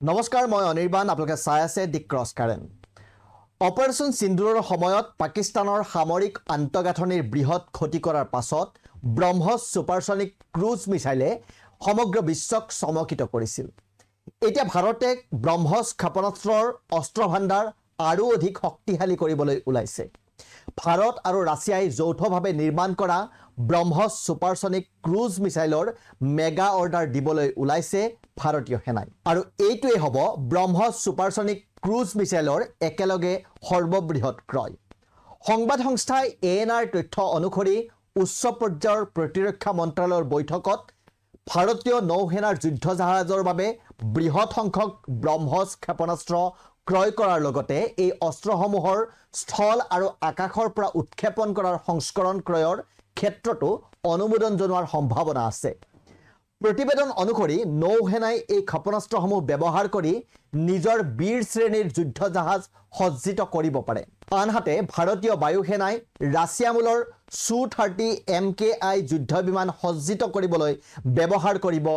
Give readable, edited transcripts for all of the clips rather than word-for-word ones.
নমস্কাৰ মই অনিৰ্বাণ আপোনালোকে চাই আছে দি ক্ৰছ কাৰেণ্ট অপাৰেশ্যন সিন্দুৰৰ সময়ত পাকিস্তানৰ সামৰিক আন্তঃগাঁথনিৰ বৃহৎ ক্ষতি কৰাৰ পাছত ব্ৰহ্মছ সুপাৰসনিক ক্ৰুজ মিছাইলে সমগ্ৰ বিশ্বক চমকিত কৰিছিল এতিয়া ভাৰতে ব্ৰহ্মছ ক্ষেপণাস্ত্ৰৰ অস্ত্ৰ ভাণ্ডাৰ আৰু অধিক শক্তিশালী কৰিবলৈ ওলাইছে ভাৰত আৰু ৰাছিয়াই যৌথভাৱে নিৰ্মাণ কৰা ব্ৰহ্মছ সুপাৰসনিক ক্ৰুজ মিছাইলৰ মেগা অৰ্ডাৰ দিবলৈ ওলাইছে ভাৰতীয় সেনাই আৰু এইটোৱে হ'ব ব্ৰহ্মছ সুপাৰসনিক ক্ৰুজ মিছাইলৰ একেলগে সৰ্ববৃহৎ ক্ৰয় সংবাদ সংস্থাই এএনআৰ তথ্য অনুসৰি উচ্চ পৰ্যায়ৰ প্ৰতিৰক্ষা মন্ত্ৰালয়ৰ বৈঠকত ভাৰতীয় নৌসেনাৰ যুদ্ধ জাহাজৰ বাবে বৃহৎ সংখ্যক ব্ৰহ্মছ ক্ষেপণাস্ত্ৰ ক্ৰয় কৰাৰ লগতে এই অস্ত্ৰসমূহৰ স্থল আৰু আকাশৰ পৰা উৎক্ষেপণ কৰাৰ সংস্কৰণ ক্ৰয়ৰ ক্ষেত্ৰতো অনুমোদন জনোৱাৰ সম্ভাৱনা আছে প্ৰতিবেদন অনুসৰি নৌসেনাই এই ক্ষেপণাস্ত্ৰসমূহ ব্যৱহাৰ কৰি নিজৰ বীৰ শ্ৰেণীৰ যুদ্ধ জাহাজ সজ্জিত কৰিব পাৰে আনহাতে ভাৰতীয় বায়ুসেনাই ৰাছিয়ামূলৰ Su-30 MKI যুদ্ধ বিমান সজ্জিত কৰিবলৈ ব্যৱহাৰ কৰিব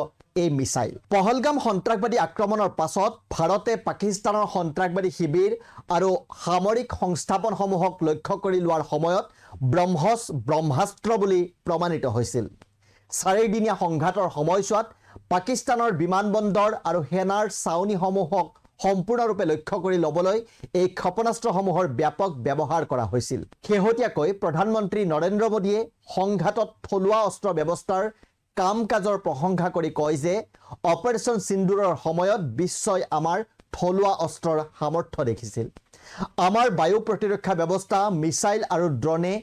এই মিছাইল পহলগাম সন্ত্ৰাসবাদী আক্ৰমণৰ পাছত ভাৰতে পাকিস্তানৰ সন্ত্ৰাসবাদী শিবিৰ আৰু সামৰিক সংস্থাপনসমূহক লক্ষ্য কৰি লোৱাৰ সময়ত ব্ৰহ্মছ ব্ৰহ্মাস্ত্ৰ বুলি প্ৰমাণিত হৈছিল চাৰিদিনীয়া সংঘাতৰ সময়ছোৱাত পাকিস্তানৰ বিমানবন্দৰ আৰু সেনাৰ চাউনীসমূহক সম্পূৰ্ণৰূপে লক্ষ্য কৰি ল'বলৈ এই ক্ষেপণাস্ত্ৰসমূহৰ ব্যাপক ব্যৱহাৰ কৰা হৈছিল শেহতীয়াকৈ প্ৰধানমন্ত্ৰী নৰেন্দ্ৰ মোদীয়ে সংঘাতত থলুৱা অস্ত্ৰ ব্যৱস্থাৰ কাম-কাজৰ প্ৰশংসা কৰি কয় যে অপাৰেশ্যন সিন্দুৰৰ সময়ত বিশ্বই আমাৰ থলুৱা অস্ত্ৰৰ সামৰ্থ্য দেখিছিল আমাৰ বায়ু প্ৰতিৰক্ষা ব্যৱস্থা মিছাইল আৰু ড্ৰোনে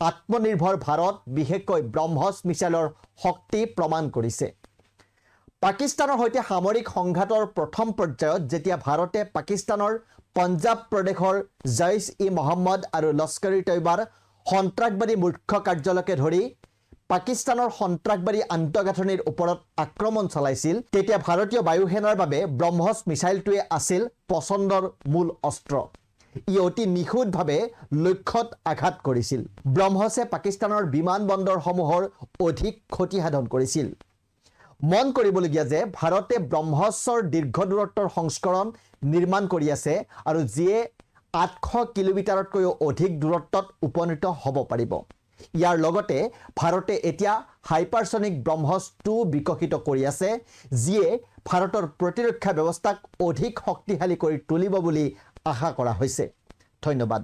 আত্মনিৰ্ভৰ ভাৰত বিশেষকৈ ব্ৰহ্মছ মিছাইলৰ শক্তি প্ৰমাণ কৰিছে পাকিস্তানৰ সৈতে সামৰিক সংঘাতৰ প্ৰথম পৰ্যায়ত যেতিয়া ভাৰতে পাকিস্তানৰ পঞ্জাব প্ৰদেশৰ জৈশ-ই-মহম্মদ আৰু লস্কৰ-ই-তৈবাৰ সন্ত্ৰাসবাদী মুখ্য কাৰ্যালয়কে ধৰি পাকিস্তানৰ সন্ত্ৰাসবাদী আন্তঃগাঁথনিৰ ওপৰত আক্ৰমণ চলাইছিল তেতিয়া ভাৰতীয় বায়ুসেনাৰ বাবে ব্ৰহ্মছ মিছাইলটোৱে আছিল পছন্দৰ মূল অস্ত্ৰ ই অতি নিখুঁতভাৱে লক্ষ্যত আঘাত কৰিছিল ব্ৰহ্মছে পাকিস্তানৰ বিমানবন্দৰসমূহৰ অধিক ক্ষতি সাধন কৰিছিল মন কৰিবলগীয়া যে ভাৰতে ব্ৰহ্মছৰ দীৰ্ঘ দূৰত্বৰ সংস্কৰণ নিৰ্মাণ কৰি আছে আৰু যিয়ে 800 কিলোমিটাৰতকৈও অধিক দূৰত্বত উপনীত হ'ব পাৰিব ইয়াৰ লগতে ভাৰতে এতিয়া হাইপাৰসনিক ব্ৰহ্মছ 2 বিকশিত কৰি আছে যিয়ে ভাৰতৰ প্ৰতিৰক্ষা ব্যৱস্থাক অধিক শক্তিশালী কৰি তুলিব বুলি আশা কৰা হৈছে ধন্যবাদ